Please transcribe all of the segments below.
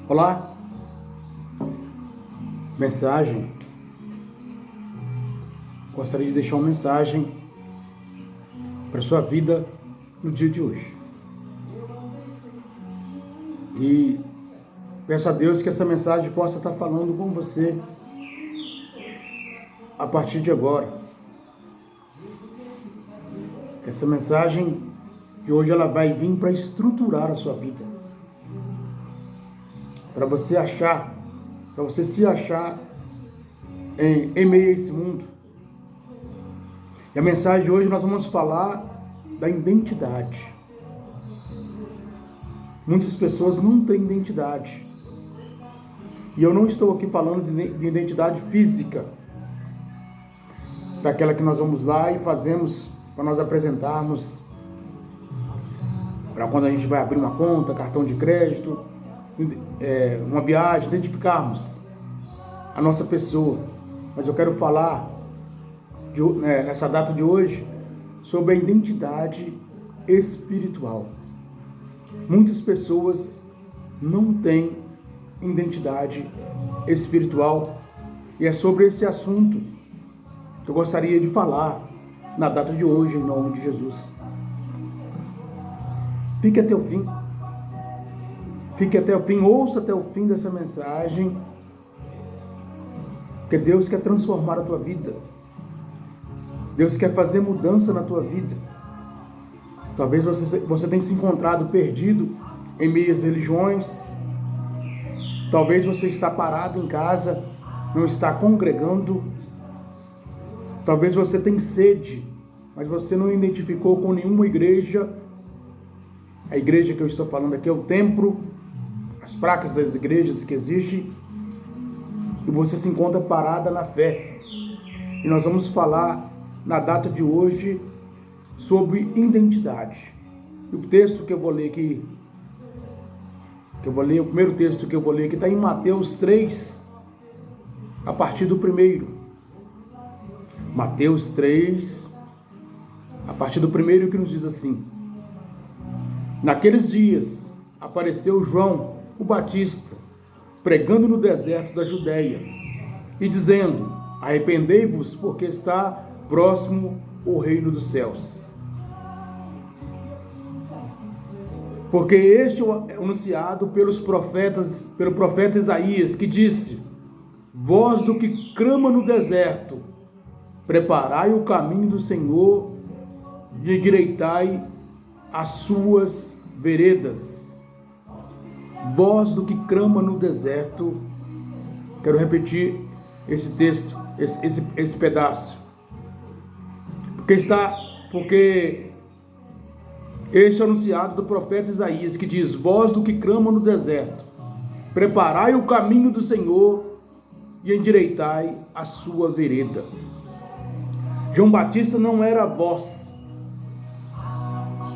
Olá, mensagem. Gostaria de deixar uma mensagem para a sua vida no dia de hoje. E peço a Deus que essa mensagem possa estar falando com você a partir de agora. Que essa mensagem de hoje ela vai vir para estruturar a sua vida. Para você se achar em meio a esse mundo. E a mensagem de hoje nós vamos falar da identidade. Muitas pessoas não têm identidade. E eu não estou aqui falando de identidade física, daquela que nós vamos lá e fazemos para nós apresentarmos, para quando a gente vai abrir uma conta, cartão de crédito, uma viagem, identificarmos a nossa pessoa. Mas eu quero falar nessa data de hoje sobre a identidade espiritual. Muitas pessoas não têm identidade espiritual e é sobre esse assunto que eu gostaria de falar na data de hoje, em nome de Jesus. Fique até o fim. Fique até o fim, ouça até o fim dessa mensagem, porque Deus quer transformar a tua vida. Deus quer fazer mudança na tua vida. Talvez você tenha se encontrado perdido em meio às religiões. Talvez você está parado em casa, não está congregando. Talvez você tenha sede, mas você não identificou com nenhuma igreja. A igreja que eu estou falando aqui é o templo, as placas das igrejas que existem, e você se encontra parada na fé. E nós vamos falar na data de hoje sobre identidade. E o texto que eu vou ler aqui, o primeiro texto que eu vou ler aqui está em Mateus 3, a partir do primeiro. Mateus 3, a partir do primeiro, que nos diz assim: Naqueles dias apareceu João, o Batista, pregando no deserto da Judeia e dizendo: Arrependei-vos, porque está próximo o reino dos céus. Porque este é anunciado pelo profeta Isaías, que disse: Voz do que clama no deserto, preparai o caminho do Senhor e endireitai as suas veredas. Voz do que clama no deserto. Quero repetir esse texto, esse pedaço. Porque este é anunciado do profeta Isaías, que diz: Voz do que clama no deserto, preparai o caminho do Senhor e endireitai a sua vereda. João Batista não era voz.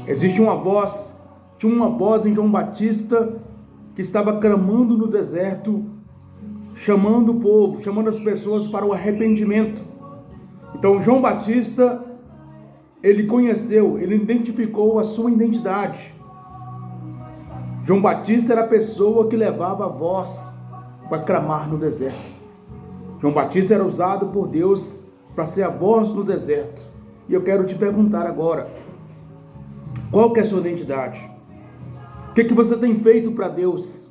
Existe uma voz, tinha uma voz em João Batista que estava clamando no deserto, chamando o povo, chamando as pessoas para o arrependimento. Então João Batista, ele conheceu, ele identificou a sua identidade. João Batista era a pessoa que levava a voz para clamar no deserto. João Batista era usado por Deus para ser a voz no deserto. E eu quero te perguntar agora, qual que é a sua identidade? O que você tem feito para Deus?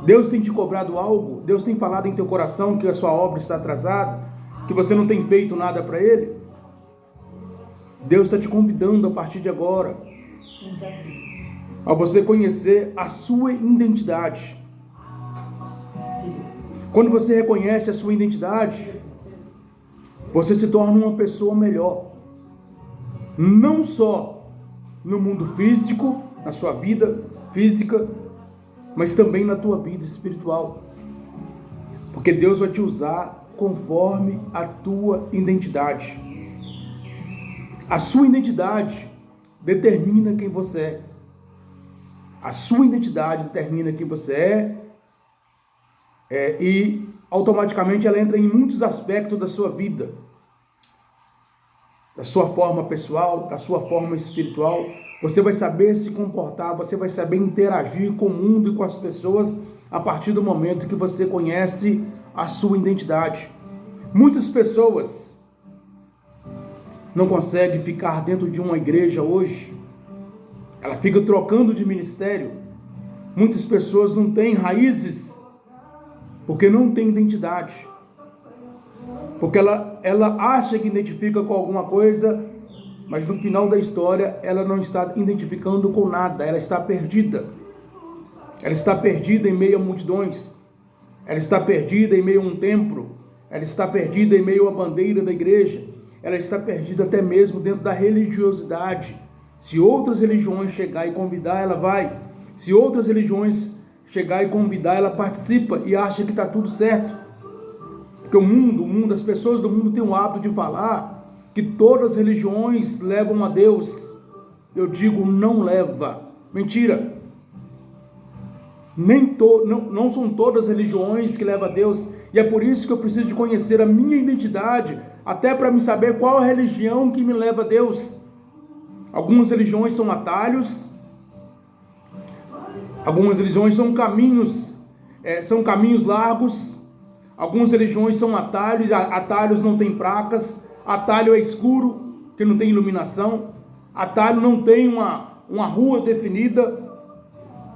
Deus tem te cobrado algo? Deus tem falado em teu coração que a sua obra está atrasada? Que você não tem feito nada para Ele? Deus está te convidando a partir de agora a você conhecer a sua identidade. Quando você reconhece a sua identidade, você se torna uma pessoa melhor. Não só no mundo físico, na sua vida física, mas também na tua vida espiritual. Porque Deus vai te usar conforme a tua identidade. A sua identidade determina quem você é. A sua identidade determina quem você é, e automaticamente ela entra em muitos aspectos da sua vida. Da sua forma pessoal, da sua forma espiritual, Você vai saber se comportar, você vai saber interagir com o mundo e com as pessoas a partir do momento que você conhece a sua identidade. Muitas pessoas não conseguem ficar dentro de uma igreja hoje. Ela fica trocando de ministério. Muitas pessoas não têm raízes porque não têm identidade. Porque ela acha que identifica com alguma coisa, mas no final da história ela não está identificando com nada, ela está perdida. Ela está perdida em meio a multidões. Ela está perdida em meio a um templo. Ela está perdida em meio à bandeira da igreja. Ela está perdida até mesmo dentro da religiosidade. Se outras religiões chegar e convidar, ela vai. Se outras religiões chegar e convidar, ela participa e acha que está tudo certo. Porque o mundo, as pessoas do mundo têm o hábito de falar que todas as religiões levam a Deus. Eu digo, não leva. Mentira. Não são todas as religiões que levam a Deus. E é por isso que eu preciso de conhecer a minha identidade, até para me saber qual a religião que me leva a Deus. Algumas religiões são atalhos. Algumas religiões são caminhos largos. Algumas religiões são atalhos. Atalhos não tem placas. Atalho é escuro, que não tem iluminação. Atalho não tem uma rua definida.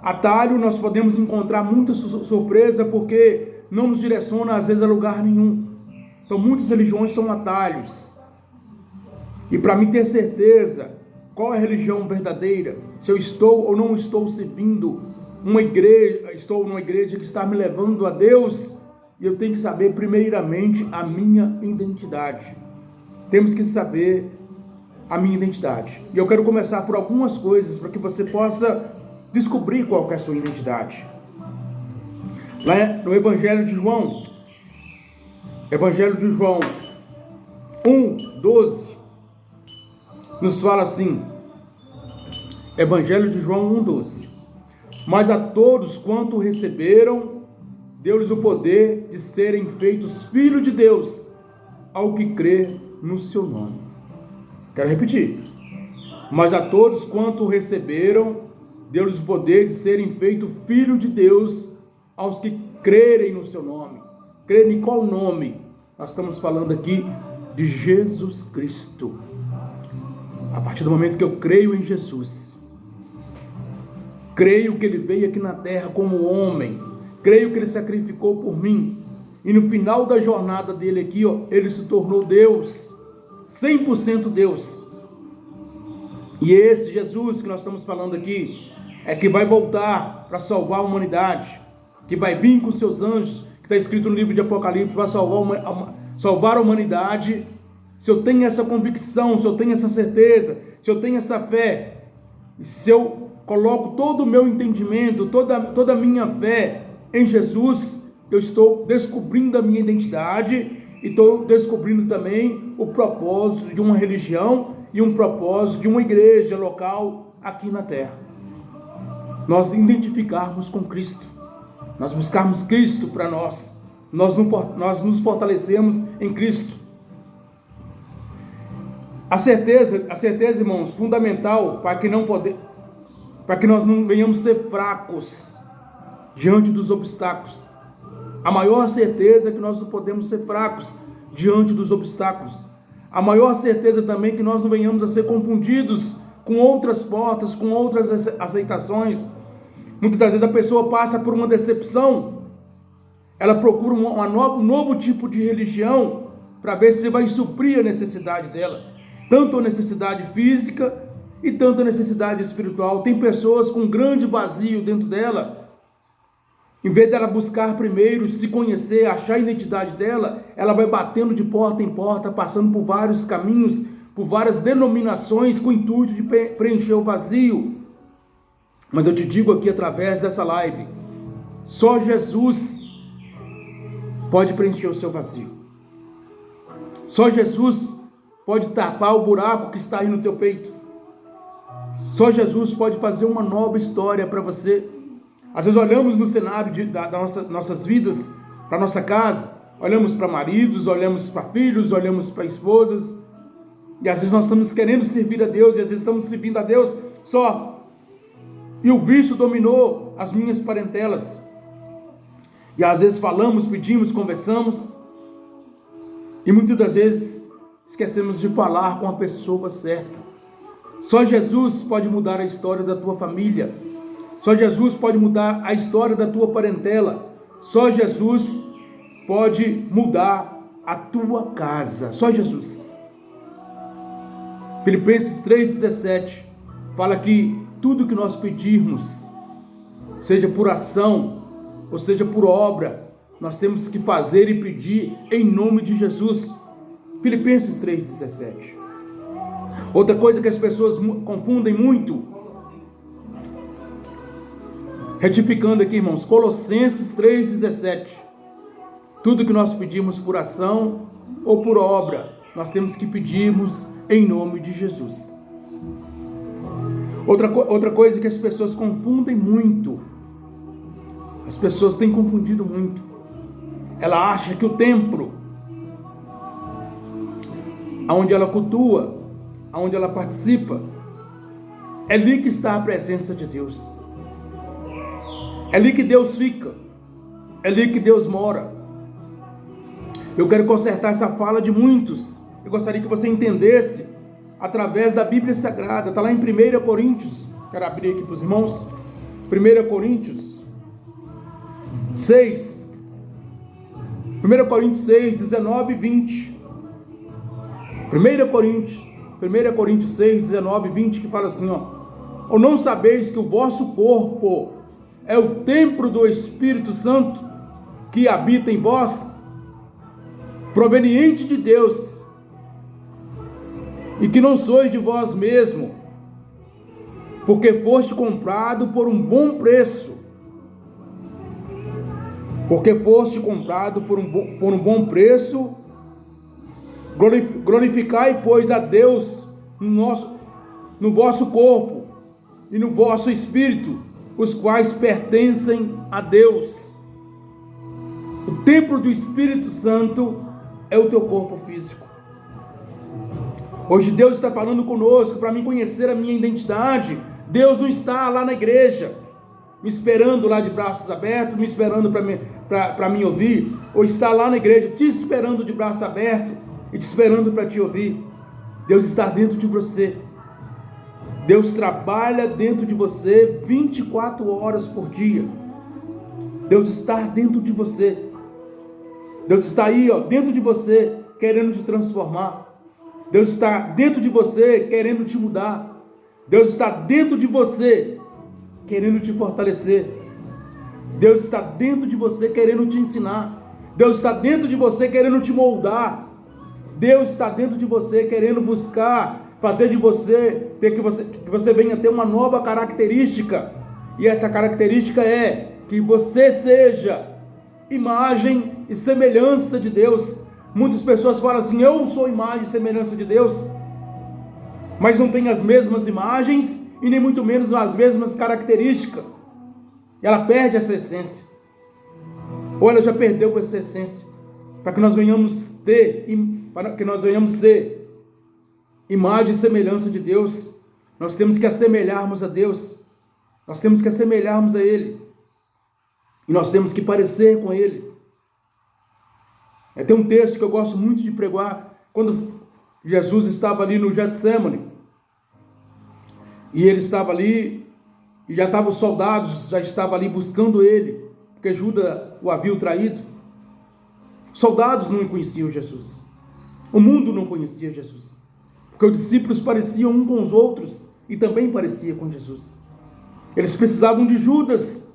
Atalho nós podemos encontrar muita surpresa, porque não nos direciona às vezes a lugar nenhum. Então muitas religiões são atalhos. E para mim ter certeza qual é a religião verdadeira, se eu estou ou não estou servindo uma igreja, estou numa igreja que está me levando a Deus, e eu tenho que saber primeiramente a minha identidade. Temos que saber a minha identidade. E eu quero começar por algumas coisas para que você possa descobrir qual que é a sua identidade. Lá no Evangelho de João 1:12, nos fala assim, Evangelho de João 1:12, mas a todos quanto receberam, deu-lhes o poder de serem feitos filhos de Deus, ao que crê no seu nome. Quero repetir, mas a todos quanto receberam, deu-lhes o poder de serem feitos filhos de Deus, aos que crerem no seu nome. Crer em qual nome? Nós estamos falando aqui de Jesus Cristo. A partir do momento que eu creio em Jesus, creio que Ele veio aqui na terra como homem, creio que Ele sacrificou por mim, e no final da jornada dele aqui, Ele se tornou Deus, 100% Deus. E esse Jesus que nós estamos falando aqui, é que vai voltar para salvar a humanidade, que vai vir com seus anjos, que está escrito no livro de Apocalipse, para salvar a humanidade. Se eu tenho essa convicção, se eu tenho essa certeza, se eu tenho essa fé, se eu coloco todo o meu entendimento, toda a minha fé em Jesus, eu estou descobrindo a minha identidade e estou descobrindo também o propósito de uma religião e um propósito de uma igreja local aqui na terra. Nós identificarmos com Cristo, nós buscarmos Cristo para nós nos fortalecemos em Cristo. A certeza, irmãos, fundamental para que nós não venhamos ser fracos diante dos obstáculos. A maior certeza é que nós não podemos ser fracos diante dos obstáculos. A maior certeza também é que nós não venhamos a ser confundidos com outras portas, com outras aceitações. Muitas das vezes a pessoa passa por uma decepção, ela procura um novo tipo de religião para ver se vai suprir a necessidade dela, tanto a necessidade física e tanto a necessidade espiritual. Tem pessoas com um grande vazio dentro dela. Em vez dela buscar primeiro se conhecer, achar a identidade dela, ela vai batendo de porta em porta, passando por vários caminhos, por várias denominações, com o intuito de preencher o vazio. Mas eu te digo aqui através dessa live, só Jesus pode preencher o seu vazio. Só Jesus pode tapar o buraco que está aí no teu peito. Só Jesus pode fazer uma nova história para você. Às vezes olhamos no cenário das nossas vidas, para nossa casa, olhamos para maridos, olhamos para filhos, olhamos para esposas, e às vezes nós estamos querendo servir a Deus, e às vezes estamos servindo a Deus só. E o vício dominou as minhas parentelas. E às vezes falamos, pedimos, conversamos. E muitas das vezes esquecemos de falar com a pessoa certa. Só Jesus pode mudar a história da tua família. Só Jesus pode mudar a história da tua parentela. Só Jesus pode mudar a tua casa. Só Jesus. Filipenses 3,17 fala que tudo que nós pedirmos, seja por ação ou seja por obra, nós temos que fazer e pedir em nome de Jesus. Filipenses 3,17. Outra coisa que as pessoas confundem muito, retificando aqui, irmãos, Colossenses 3,17. Tudo que nós pedimos por ação ou por obra, nós temos que pedirmos em nome de Jesus. Outra coisa que as pessoas confundem muito, as pessoas têm confundido muito. Ela acha que o templo, onde ela cultua, onde ela participa, é ali que está a presença de Deus. É ali que Deus fica. É ali que Deus mora. Eu quero consertar essa fala de muitos. Eu gostaria que você entendesse através da Bíblia Sagrada. Está lá em 1 Coríntios. Quero abrir aqui para os irmãos. 1 Coríntios 6. 1 Coríntios 6, 19 e 20. 1 Coríntios 6, 19 e 20, que fala assim, ou não sabeis que o vosso corpo é o templo do Espírito Santo que habita em vós, proveniente de Deus, e que não sois de vós mesmo, porque foste comprado por um bom preço. Porque foste comprado por um bom preço. Glorificai, pois, a Deus no vosso corpo e no vosso espírito, os quais pertencem a Deus. O templo do Espírito Santo é o teu corpo físico. Hoje Deus está falando conosco para mim conhecer a minha identidade. Deus não está lá na igreja me esperando lá de braços abertos, me esperando para me ouvir, ou está lá na igreja te esperando de braços abertos e te esperando para te ouvir. Deus está dentro de você. Deus trabalha dentro de você 24 horas por dia. Deus está dentro de você. Deus está aí, dentro de você, querendo te transformar. Deus está dentro de você, querendo te mudar. Deus está dentro de você, querendo te fortalecer. Deus está dentro de você, querendo te ensinar. Deus está dentro de você, querendo te moldar. Deus está dentro de você, querendo buscar fazer de você, que você venha ter uma nova característica. E essa característica é que você seja imagem e semelhança de Deus. Muitas pessoas falam assim, eu sou imagem e semelhança de Deus, mas não tem as mesmas imagens e nem muito menos as mesmas características. Ela perde essa essência, ou ela já perdeu essa essência. Para que nós venhamos ser imagem e semelhança de Deus, nós temos que assemelharmos a Deus, nós temos que assemelharmos a Ele, e nós temos que parecer com Ele. Tem um texto que eu gosto muito de pregar, quando Jesus estava ali no Getsemane, e ele estava ali, e já estavam os soldados, já estavam ali buscando ele, porque Judas o havia traído. Soldados não conheciam Jesus, o mundo não conhecia Jesus, porque os discípulos pareciam uns com os outros, e também parecia com Jesus. Eles precisavam de Judas.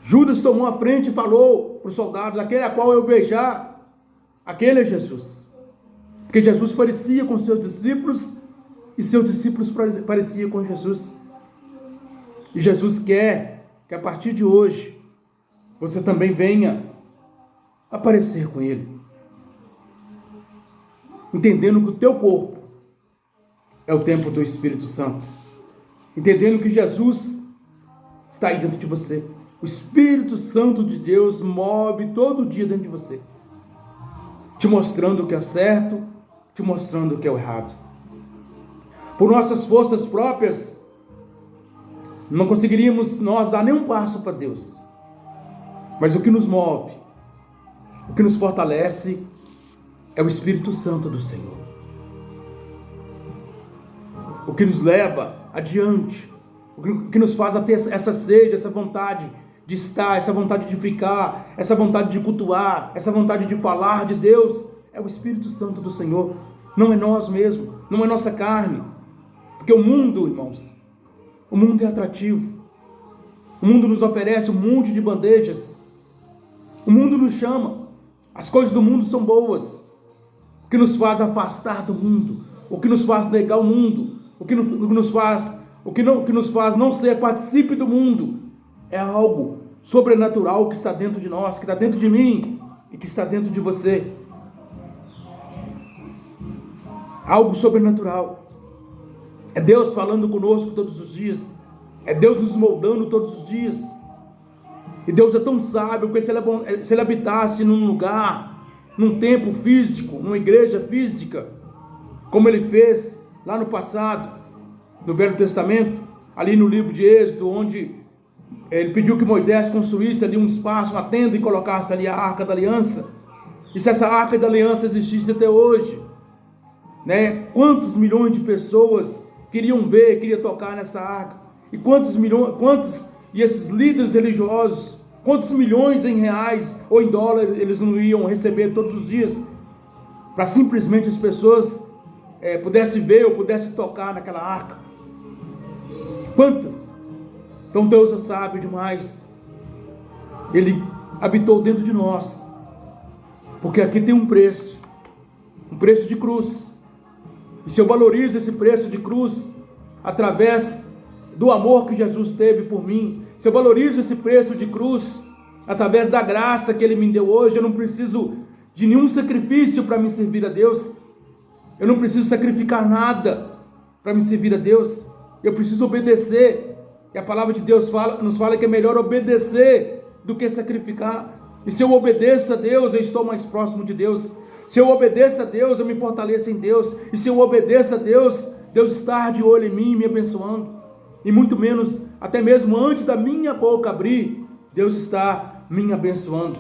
Judas tomou a frente e falou para os soldados, aquele a qual eu beijar, aquele é Jesus. Porque Jesus parecia com seus discípulos, e seus discípulos pareciam com Jesus. E Jesus quer que a partir de hoje, você também venha aparecer com Ele. Entendendo que o teu corpo é o templo do Espírito Santo. Entendendo que Jesus está aí dentro de você. O Espírito Santo de Deus move todo dia dentro de você, te mostrando o que é certo, te mostrando o que é o errado. Por nossas forças próprias, não conseguiríamos nós dar nenhum passo para Deus. Mas o que nos move, o que nos fortalece, é o Espírito Santo do Senhor. O que nos leva adiante, o que nos faz a ter essa sede, essa vontade de estar, essa vontade de ficar, essa vontade de cultuar, essa vontade de falar de Deus, é o Espírito Santo do Senhor. Não é nós mesmos, não é nossa carne. Porque o mundo, irmãos, o mundo é atrativo. O mundo nos oferece um monte de bandejas. O mundo nos chama. As coisas do mundo são boas. O que nos faz afastar do mundo, o que nos faz negar o mundo, o que nos faz não ser participe do mundo, é algo sobrenatural que está dentro de nós, que está dentro de mim e que está dentro de você. Algo sobrenatural. É Deus falando conosco todos os dias. É Deus nos moldando todos os dias. E Deus é tão sábio que se Ele habitasse num lugar, num tempo físico, numa igreja física, como Ele fez lá no passado, no Velho Testamento, ali no livro de Êxodo, onde Ele pediu que Moisés construísse ali um espaço, uma tenda, e colocasse ali a Arca da Aliança. E se essa Arca da Aliança existisse até hoje, né? Quantos milhões de pessoas queriam ver, queriam tocar nessa arca? E e esses líderes religiosos, quantos milhões em reais ou em dólares eles não iam receber todos os dias, para simplesmente as pessoas pudessem ver ou pudessem tocar naquela arca? Quantas? Então Deus é sábio demais. Ele habitou dentro de nós, porque aqui tem um preço de cruz. E se eu valorizo esse preço de cruz através do amor que Jesus teve por mim, se eu valorizo esse preço de cruz através da graça que Ele me deu hoje, eu não preciso de nenhum sacrifício para me servir a Deus. Eu não preciso sacrificar nada para me servir a Deus. Eu preciso obedecer. E a palavra de Deus nos fala que é melhor obedecer do que sacrificar. E se eu obedeço a Deus, eu estou mais próximo de Deus. Se eu obedeço a Deus, eu me fortaleço em Deus. E se eu obedeço a Deus, Deus está de olho em mim, me abençoando. E muito menos, até mesmo antes da minha boca abrir, Deus está me abençoando.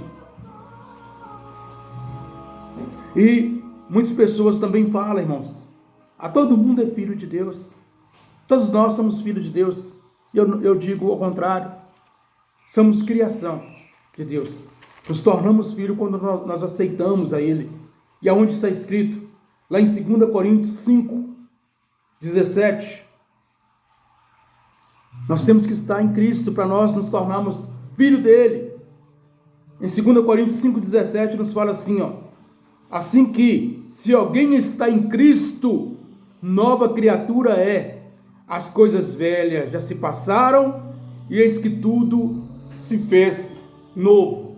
E muitas pessoas também falam, irmãos, todo mundo é filho de Deus. Todos nós somos filhos de Deus. Eu digo ao contrário. Somos criação de Deus. Nos tornamos filhos quando nós aceitamos a Ele. E aonde está escrito? Lá em 2 Coríntios 5, 17. Nós temos que estar em Cristo para nós nos tornarmos filho dele. Em 2 Coríntios 5, 17 nos fala assim, assim que, se alguém está em Cristo, nova criatura é. As coisas velhas já se passaram, e eis que tudo se fez novo.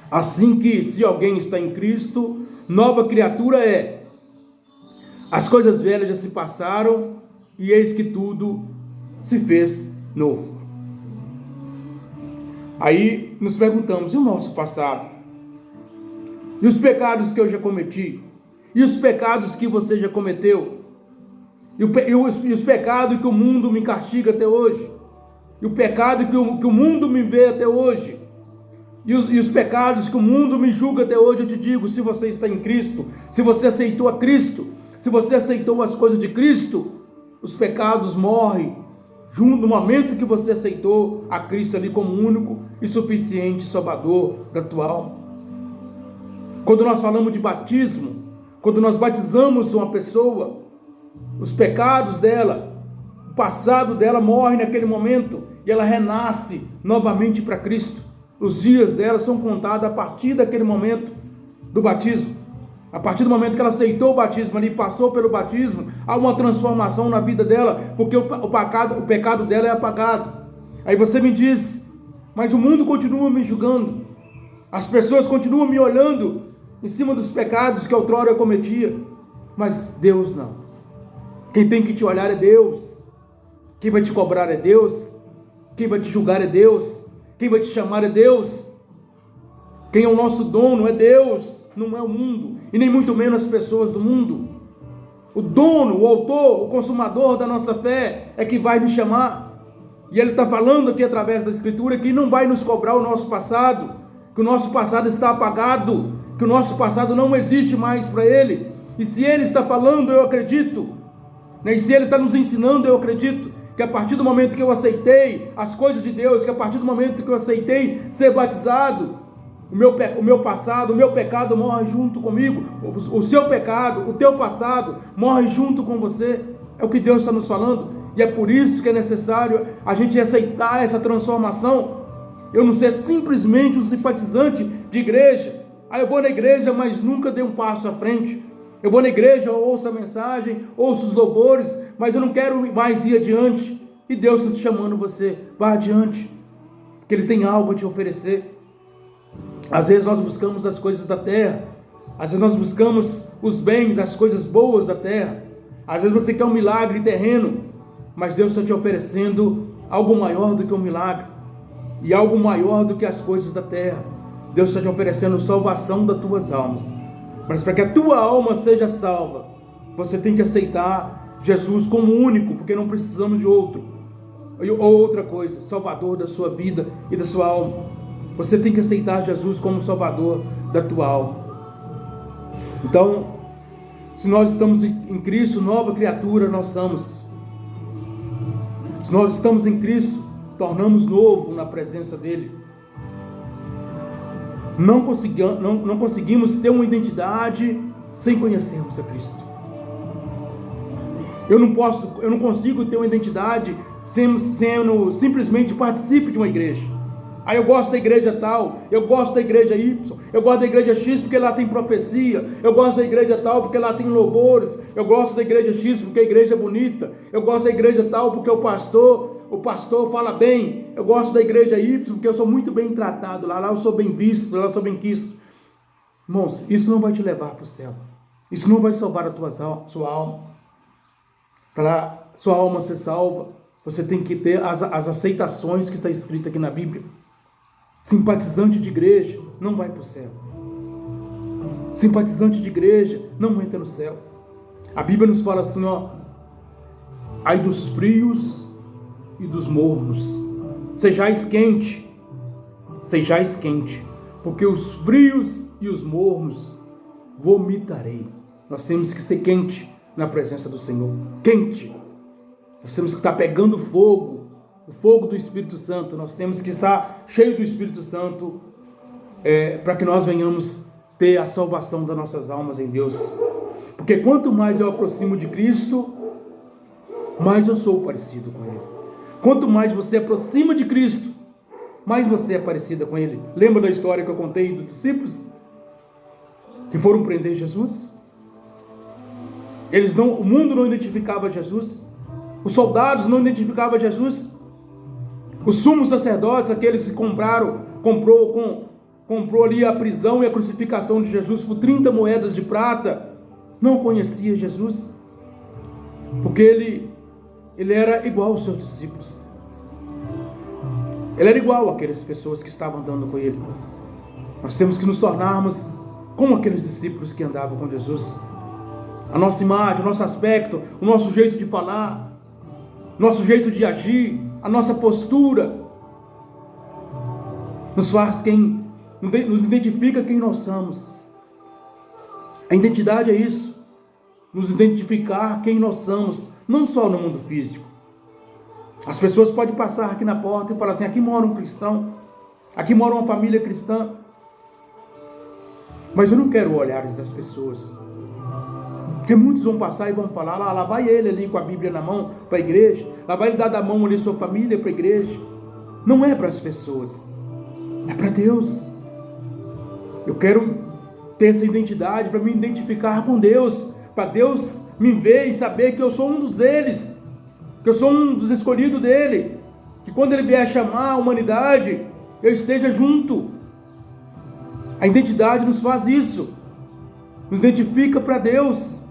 Assim que, se alguém está em Cristo, nova criatura é. As coisas velhas já se passaram, e eis que tudo se fez novo. Aí nos perguntamos, e o nosso passado? E os pecados que eu já cometi? E os pecados que você já cometeu? E os pecados que o mundo me castiga até hoje? E o pecado que o mundo me vê até hoje? E os pecados que o mundo me julga até hoje? Eu te digo, se você está em Cristo, se você aceitou a Cristo, se você aceitou as coisas de Cristo, os pecados morrem no momento que você aceitou a Cristo ali como único e suficiente Salvador da tua alma. Quando nós falamos de batismo, quando nós batizamos uma pessoa, os pecados dela, o passado dela morre naquele momento e ela renasce novamente para Cristo. Os dias dela são contados a partir daquele momento do batismo. A partir do momento que ela aceitou o batismo ali, passou pelo batismo, há uma transformação na vida dela, porque o pecado dela é apagado. Aí você me diz, mas o mundo continua me julgando, as pessoas continuam me olhando em cima dos pecados que outrora eu cometia, mas Deus não. Quem tem que te olhar é Deus, quem vai te cobrar é Deus, quem vai te julgar é Deus, quem vai te chamar é Deus, quem é o nosso dono é Deus, não é o mundo, e nem muito menos as pessoas do mundo. o dono, o autor, o consumador da nossa fé é que vai nos chamar. E ele está falando aqui através da Escritura que não vai nos cobrar o nosso passado, que o nosso passado está apagado, que o nosso passado não existe mais para ele. E se ele está falando, eu acredito, né? E se ele está nos ensinando, eu acredito que a partir do momento que eu aceitei as coisas de Deus, que a partir do momento que eu aceitei ser batizado, o meu passado, o meu pecado morre junto comigo, o seu pecado, o teu passado morre junto com você. É o que Deus está nos falando. E é por isso que é necessário a gente aceitar essa transformação. Eu não ser simplesmente um simpatizante de igreja. Eu vou na igreja, mas nunca dei um passo à frente. Eu vou na igreja, eu ouço a mensagem, ouço os louvores, mas eu não quero mais ir adiante. E Deus está te chamando você, vá adiante, porque Ele tem algo a te oferecer. Às vezes nós buscamos as coisas da terra, às vezes nós buscamos os bens, as coisas boas da terra. Às vezes você quer um milagre terreno, mas Deus está te oferecendo algo maior do que um milagre, e algo maior do que as coisas da terra. Deus está te oferecendo salvação das tuas almas. Mas para que a tua alma seja salva, você tem que aceitar Jesus como único, porque não precisamos de outro, ou outra coisa, Salvador da sua vida e da sua alma. Você tem que aceitar Jesus como Salvador da tua alma. Então, se nós estamos em Cristo, nova criatura nós somos. Se nós estamos em Cristo, tornamos novo na presença dEle. Não conseguimos ter uma identidade sem conhecermos a Cristo. Eu não consigo ter uma identidade sendo simplesmente participe de uma igreja. Eu gosto da igreja tal, eu gosto da igreja Y, eu gosto da igreja X porque lá tem profecia, eu gosto da igreja tal porque lá tem louvores, eu gosto da igreja X porque a igreja é bonita, eu gosto da igreja tal porque o pastor fala bem, eu gosto da igreja Y porque eu sou muito bem tratado, lá eu sou bem visto, lá eu sou bem quisto. Irmãos, isso não vai te levar para o céu, isso não vai salvar sua alma. Para sua alma ser salva, você tem que ter as aceitações que está escrito aqui na Bíblia. Simpatizante de igreja não vai para o céu. Simpatizante de igreja não entra no céu. A Bíblia nos fala assim, ai dos frios e dos mornos, sejais quente, porque os frios e os mornos vomitarei. Nós temos que ser quente na presença do Senhor, quente. Nós temos que estar pegando fogo, o fogo do Espírito Santo. Nós temos que estar cheio do Espírito Santo, para que nós venhamos ter a salvação das nossas almas em Deus. Porque quanto mais eu aproximo de Cristo, mais eu sou parecido com Ele. Quanto mais você aproxima de Cristo, mais você é parecida com Ele. Lembra da história que eu contei dos discípulos que foram prender Jesus? O mundo não identificava Jesus. Os soldados não identificavam Jesus. Os sumos sacerdotes, aqueles que comprou ali a prisão e a crucificação de Jesus por 30 moedas de prata, não conhecia Jesus, porque ele era igual aos seus discípulos. Ele era igual àquelas pessoas que estavam andando com ele. Nós temos que nos tornarmos como aqueles discípulos que andavam com Jesus. A nossa imagem, o nosso aspecto, o nosso jeito de falar, nosso jeito de agir, a nossa postura, nos identifica quem nós somos. A identidade é isso, nos identificar quem nós somos, não só no mundo físico. As pessoas podem passar aqui na porta e falar assim, aqui mora um cristão, aqui mora uma família cristã, mas eu não quero olhares das pessoas. Porque muitos vão passar e vão falar, lá vai ele ali com a Bíblia na mão para a igreja, lá vai ele dar da mão ali sua família para a igreja. Não é para as pessoas, é para Deus. Eu quero ter essa identidade para me identificar com Deus, para Deus me ver e saber que eu sou um deles, que eu sou um dos escolhidos dele, que quando ele vier chamar a humanidade, eu esteja junto. A identidade nos faz isso, nos identifica para Deus.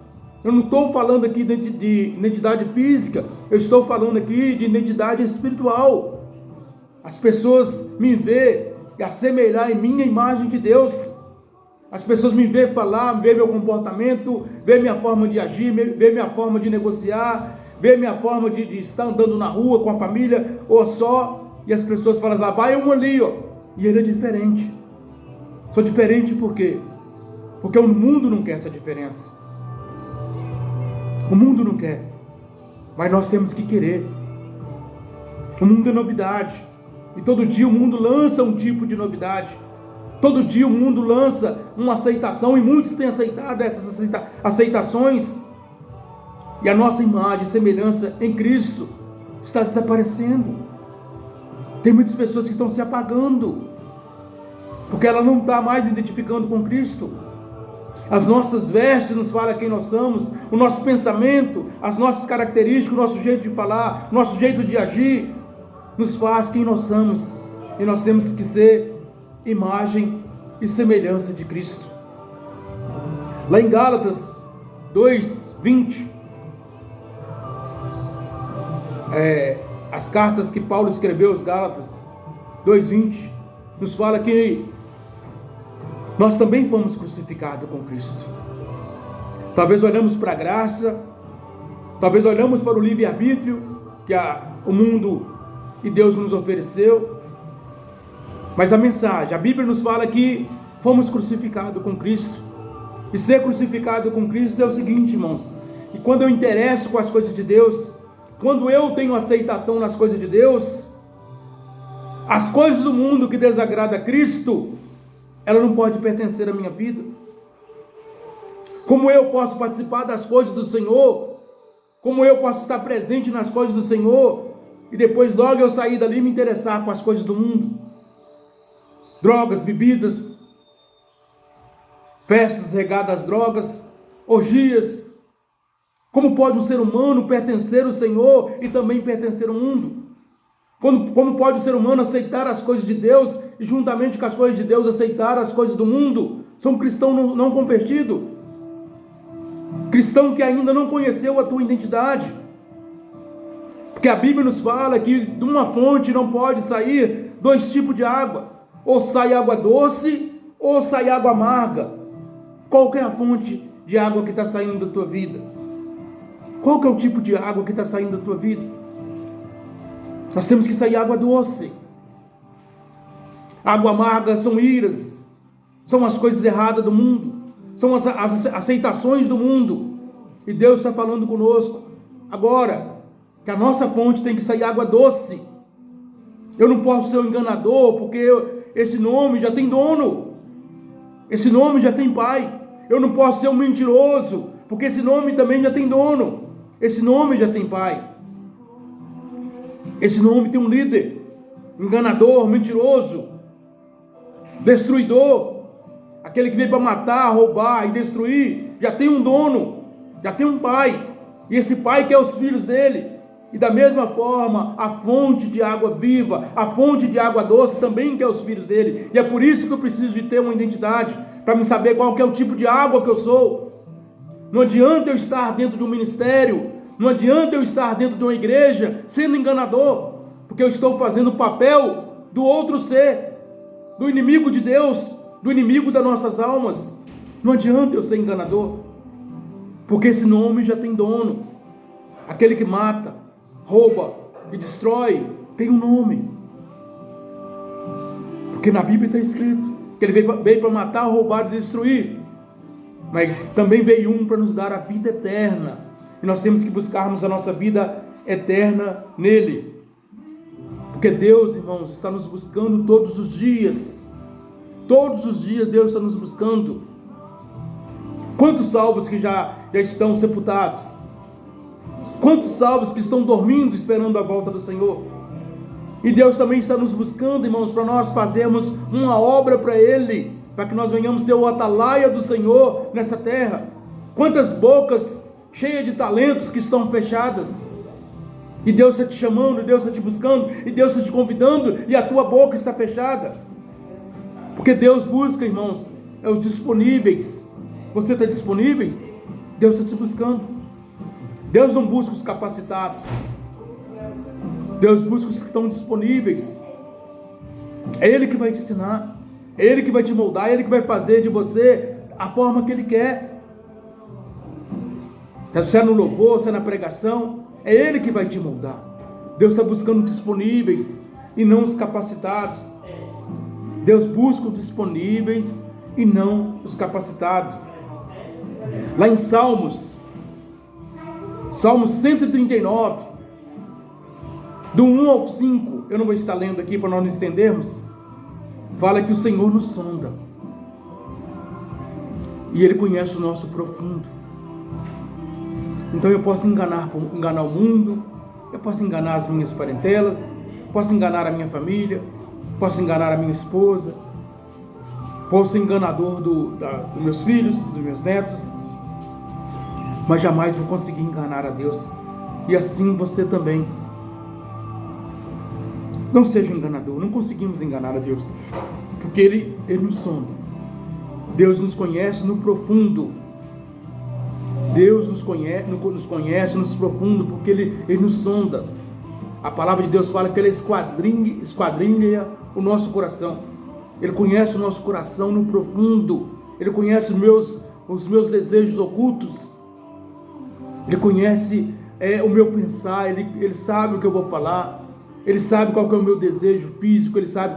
Eu não estou falando aqui de identidade física, eu estou falando aqui de identidade espiritual. As pessoas me veem e assemelhar em mim a imagem de Deus. As pessoas me veem falar, veem meu comportamento, veem minha forma de agir, veem minha forma de negociar, veem minha forma de estar andando na rua com a família ou só, e as pessoas falam, vai um ali, ó, e ele é diferente. Sou diferente por quê? Porque o mundo não quer essa diferença. O mundo não quer, mas nós temos que querer. O mundo é novidade, e todo dia o mundo lança um tipo de novidade. Todo dia o mundo lança uma aceitação, e muitos têm aceitado essas aceitações, e a nossa imagem e semelhança em Cristo está desaparecendo. Tem muitas pessoas que estão se apagando, porque ela não está mais identificando com Cristo. As nossas vestes nos falam quem nós somos, o nosso pensamento, as nossas características, o nosso jeito de falar, o nosso jeito de agir, nos faz quem nós somos, e nós temos que ser imagem e semelhança de Cristo. Lá em Gálatas 2:20, as cartas que Paulo escreveu aos Gálatas 2:20, nos fala que nós também fomos crucificados com Cristo. Talvez olhamos para a graça, talvez olhamos para o livre-arbítrio que o mundo e Deus nos ofereceu, mas a mensagem, a Bíblia nos fala que fomos crucificados com Cristo. E ser crucificado com Cristo é o seguinte, irmãos, e quando eu interesso com as coisas de Deus, quando eu tenho aceitação nas coisas de Deus, as coisas do mundo que desagradam a Cristo, ela não pode pertencer à minha vida. Como eu posso participar das coisas do Senhor, como eu posso estar presente nas coisas do Senhor, e depois logo eu sair dali e me interessar com as coisas do mundo. Drogas, bebidas, festas regadas às drogas, orgias. Como pode um ser humano pertencer ao Senhor e também pertencer ao mundo? Como pode o ser humano aceitar as coisas de Deus e juntamente com as coisas de Deus aceitar as coisas do mundo? São cristão não convertido, cristão que ainda não conheceu a tua identidade. Porque a Bíblia nos fala que de uma fonte não pode sair dois tipos de água. Ou sai água doce, ou sai água amarga. Qual que é a fonte de água que está saindo da tua vida? Qual que é o tipo de água que está saindo da tua vida? Nós temos que sair água doce. Água amarga são iras, são as coisas erradas do mundo, são as aceitações do mundo. E Deus está falando conosco agora, que a nossa fonte tem que sair água doce. Eu não posso ser um enganador, porque esse nome já tem dono, esse nome já tem pai. Eu não posso ser um mentiroso, porque esse nome também já tem dono, esse nome já tem pai. Esse nome tem um líder, enganador, mentiroso, destruidor, aquele que veio para matar, roubar e destruir, já tem um dono, já tem um pai, e esse pai quer os filhos dele. E da mesma forma, a fonte de água viva, a fonte de água doce também quer os filhos dele. E é por isso que eu preciso de ter uma identidade, para me saber qual que é o tipo de água que eu sou. Não adianta eu estar dentro de um ministério, não adianta eu estar dentro de uma igreja sendo enganador, porque eu estou fazendo o papel do outro ser, do inimigo de Deus, do inimigo das nossas almas. Não adianta eu ser enganador, porque esse nome já tem dono. Aquele que mata, rouba e destrói tem um nome, porque na Bíblia está escrito que ele veio para matar, roubar e destruir, mas também veio um para nos dar a vida eterna, e nós temos que buscarmos a nossa vida eterna nele, porque Deus, irmãos, está nos buscando todos os dias Deus está nos buscando. Quantos salvos que já estão sepultados? Quantos salvos que estão dormindo, esperando a volta do Senhor? E Deus também está nos buscando, irmãos, para nós fazermos uma obra para Ele, para que nós venhamos ser o atalaia do Senhor nessa terra. Quantas bocas cheias de talentos que estão fechadas, e Deus está te chamando, e Deus está te buscando, e Deus está te convidando, e a tua boca está fechada, porque Deus busca, irmãos, os disponíveis. Você está disponível? Deus está te buscando. Deus não busca os capacitados, Deus busca os que estão disponíveis. É Ele que vai te ensinar. É Ele que vai te moldar, é Ele que vai fazer de você a forma que Ele quer. Se é no louvor, se é na pregação, é Ele que vai te moldar. Deus está buscando disponíveis e não os capacitados. Deus busca os disponíveis e não os capacitados. Lá em Salmos 139, do 1 ao 5, eu não vou estar lendo aqui para nós nos estendermos, fala que o Senhor nos sonda. E Ele conhece o nosso profundo. Então eu posso enganar o mundo, eu posso enganar as minhas parentelas, posso enganar a minha família, posso enganar a minha esposa, posso ser enganador dos meus filhos, dos meus netos, mas jamais vou conseguir enganar a Deus. E assim você também. Não seja enganador, não conseguimos enganar a Deus, porque Ele nos sonda. Deus nos conhece no profundo. Deus nos conhece no profundo, porque Ele nos sonda. A palavra de Deus fala que Ele esquadrinha o nosso coração. Ele conhece o nosso coração no profundo. Ele conhece os meus desejos ocultos. Ele conhece o meu pensar. Ele sabe o que eu vou falar. Ele sabe qual que é o meu desejo físico. Ele sabe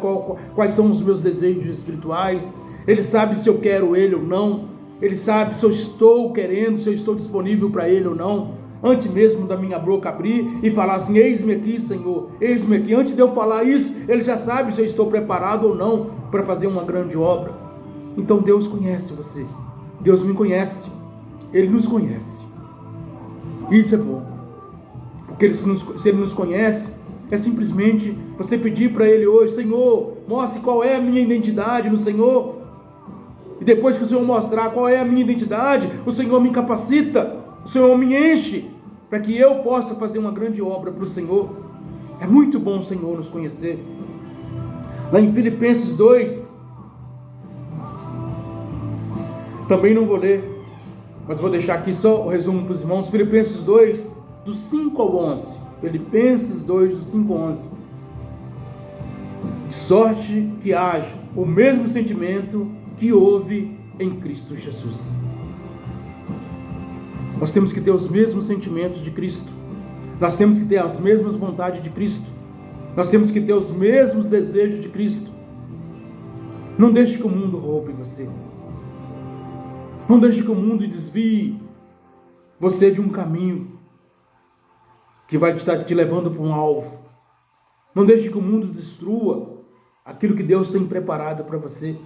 quais são os meus desejos espirituais. Ele sabe se eu quero Ele ou não. Ele sabe se eu estou querendo, se eu estou disponível para Ele ou não. Antes mesmo da minha boca abrir e falar assim: eis-me aqui, Senhor, eis-me aqui. Antes de eu falar isso, Ele já sabe se eu estou preparado ou não para fazer uma grande obra. Então Deus conhece você. Deus me conhece. Ele nos conhece. Isso é bom. Porque se Ele nos conhece, é simplesmente você pedir para Ele hoje: Senhor, mostre qual é a minha identidade no Senhor. E depois que o Senhor mostrar qual é a minha identidade, o Senhor me capacita, o Senhor me enche, para que eu possa fazer uma grande obra para o Senhor. É muito bom o Senhor nos conhecer. Lá em Filipenses 2, também não vou ler, mas vou deixar aqui só o resumo para os irmãos. Filipenses 2, do 5 ao 11. Filipenses 2, do 5 ao 11. De sorte que haja o mesmo sentimento que houve em Cristo Jesus. Nós temos que ter os mesmos sentimentos de Cristo. Nós temos que ter as mesmas vontades de Cristo. Nós temos que ter os mesmos desejos de Cristo. Não deixe que o mundo roube você. Não deixe que o mundo desvie você de um caminho que vai estar te levando para um alvo. Não deixe que o mundo destrua aquilo que Deus tem preparado para você.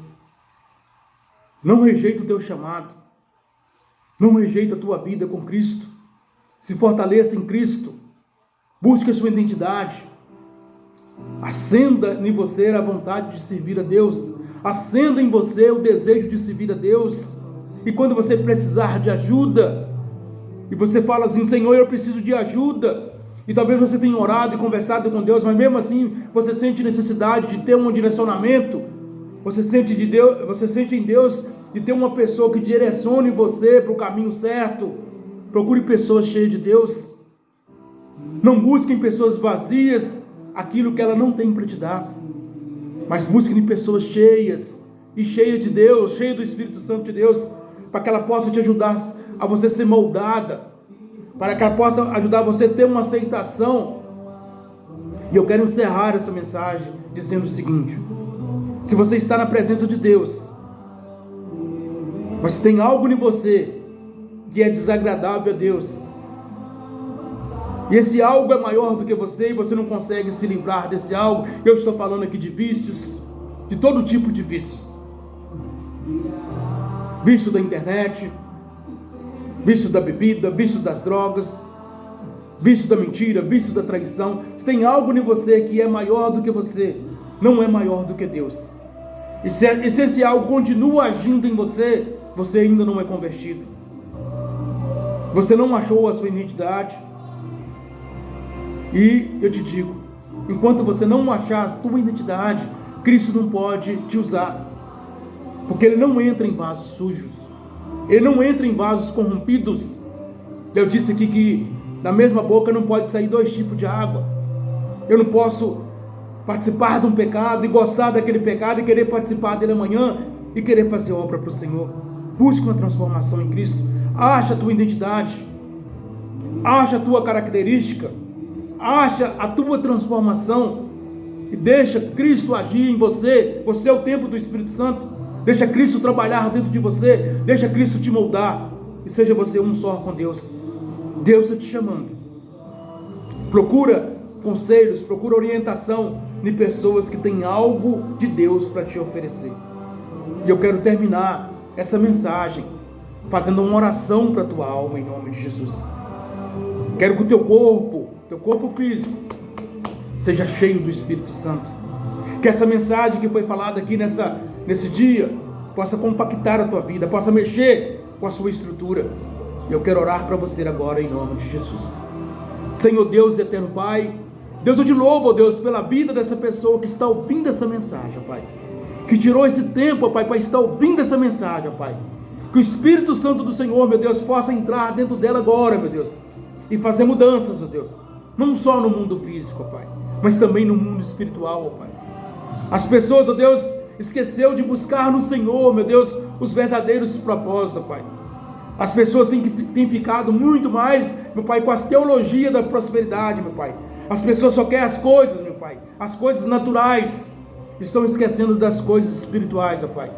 Não rejeita o teu chamado. Não rejeita a tua vida com Cristo. Se fortaleça em Cristo. Busque a sua identidade. Acenda em você a vontade de servir a Deus. Acenda em você o desejo de servir a Deus. E quando você precisar de ajuda, e você fala assim: Senhor, eu preciso de ajuda. E talvez você tenha orado e conversado com Deus, mas mesmo assim você sente necessidade de ter um direcionamento. Você sente em Deus de ter uma pessoa que direcione você para o caminho certo. Procure pessoas cheias de Deus. Não busquem pessoas vazias aquilo que ela não tem para te dar, mas busquem em pessoas cheias de Deus, cheias do Espírito Santo de Deus, para que ela possa te ajudar a você ser moldada, para que ela possa ajudar você a ter uma aceitação. E eu quero encerrar essa mensagem dizendo o seguinte: se você está na presença de Deus, mas se tem algo em você que é desagradável a Deus, e esse algo é maior do que você, e você não consegue se livrar desse algo, eu estou falando aqui de vícios, de todo tipo de vícios. Vício da internet, vício da bebida, vício das drogas, vício da mentira, vício da traição. Se tem algo em você que é maior do que você, não é maior do que Deus. E se esse algo continua agindo em você, você ainda não é convertido. Você não achou a sua identidade. E eu te digo, enquanto você não achar a tua identidade, Cristo não pode te usar. Porque Ele não entra em vasos sujos. Ele não entra em vasos corrompidos. Eu disse aqui que da mesma boca não pode sair dois tipos de água. Eu não posso participar de um pecado e gostar daquele pecado e querer participar dele amanhã e querer fazer obra para o Senhor. Busque uma transformação em Cristo. Acha a tua identidade, acha a tua característica, acha a tua transformação e deixa Cristo agir em você. Você é o templo do Espírito Santo. Deixa Cristo trabalhar dentro de você, deixa Cristo te moldar e seja você um só com Deus. Deus está te chamando. Procura conselhos, procura orientação de pessoas que têm algo de Deus para te oferecer. E eu quero terminar essa mensagem fazendo uma oração para a tua alma em nome de Jesus. Quero que o teu corpo físico, seja cheio do Espírito Santo. Que essa mensagem que foi falada aqui nesse dia possa compactar a tua vida, possa mexer com a sua estrutura. E eu quero orar para você agora em nome de Jesus. Senhor Deus e eterno Pai, Deus, eu te louvo, ó Deus, pela vida dessa pessoa que está ouvindo essa mensagem, Pai. Que tirou esse tempo, Pai, para estar ouvindo essa mensagem, Pai. Que o Espírito Santo do Senhor, meu Deus, possa entrar dentro dela agora, meu Deus, e fazer mudanças, ó Deus. Não só no mundo físico, Pai, mas também no mundo espiritual, ó Pai. As pessoas, ó Deus, esqueceu de buscar no Senhor, meu Deus, os verdadeiros propósitos, Pai. As pessoas têm ficado muito mais, meu Pai, com as teologias da prosperidade, meu Pai. As pessoas só querem as coisas, meu Pai, as coisas naturais. Estão esquecendo das coisas espirituais, ó Pai.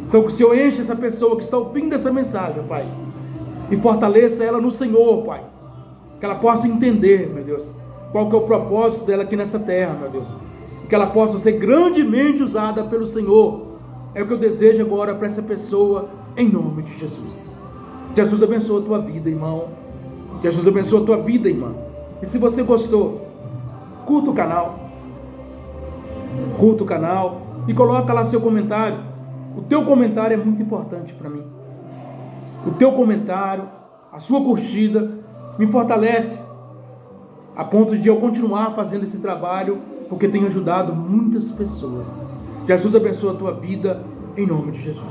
Então que o Senhor enche essa pessoa que está ouvindo essa mensagem, ó Pai, e fortaleça ela no Senhor, Pai. Que ela possa entender, meu Deus, qual que é o propósito dela aqui nessa terra, meu Deus. Que ela possa ser grandemente usada pelo Senhor. É o que eu desejo agora para essa pessoa, em nome de Jesus. Jesus abençoa a tua vida, irmão. Jesus abençoa a tua vida, irmã. E se você gostou, curta o canal. Curta o canal e coloca lá seu comentário. O teu comentário é muito importante para mim. O teu comentário, a sua curtida, me fortalece a ponto de eu continuar fazendo esse trabalho, porque tem ajudado muitas pessoas. Jesus abençoa a tua vida, em nome de Jesus.